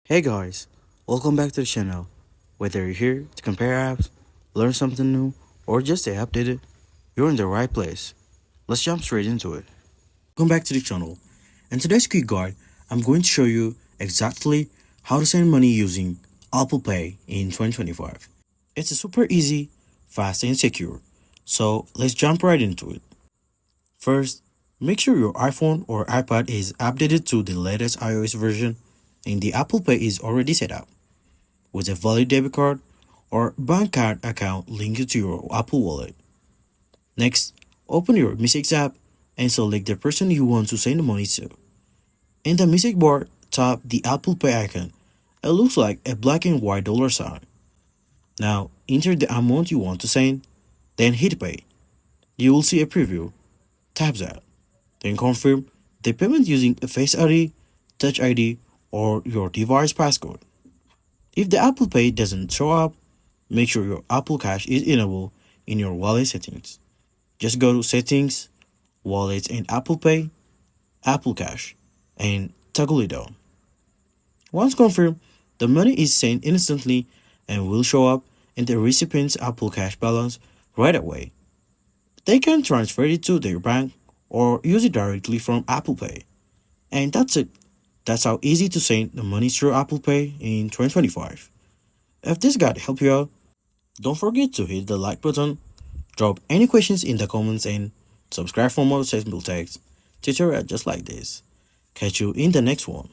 Hey guys, welcome back to the channel. Whether you're here to compare apps, learn something new, or just stay updated, you're in the right place. Let's jump straight into it. Welcome back to the channel. In today's quick guide, I'm going to show you exactly how to send money using Apple Pay in 2025. It's a super easy, fast, and secure. So let's jump right into it. First, make sure your iPhone or iPad is updated to the latest iOS version and the Apple Pay is already set up with a valid debit card or bank card account linked to your Apple Wallet. Next, open your Message app and select the person you want to send the money to. In the message bar, tap the Apple Pay icon. It looks like a black and white dollar sign. Now, enter the amount you want to send, then hit pay. You will see a preview. Tap that. Then confirm the payment using a Face ID, Touch ID, or your device passcode. If the Apple Pay doesn't show up, make sure your Apple Cash is enabled in your wallet settings. Just go to Settings, Wallets and Apple Pay, Apple Cash, and toggle it on. Once confirmed, the money is sent instantly and will show up in the recipient's Apple Cash balance right away. They can transfer it to their bank or use it directly from Apple Pay. And that's it. That's how easy to send the money through Apple Pay in 2025. If this guide helped you out, don't forget to hit the like button, drop any questions in the comments, and subscribe for more simple text tutorials just like this. Catch you in the next one.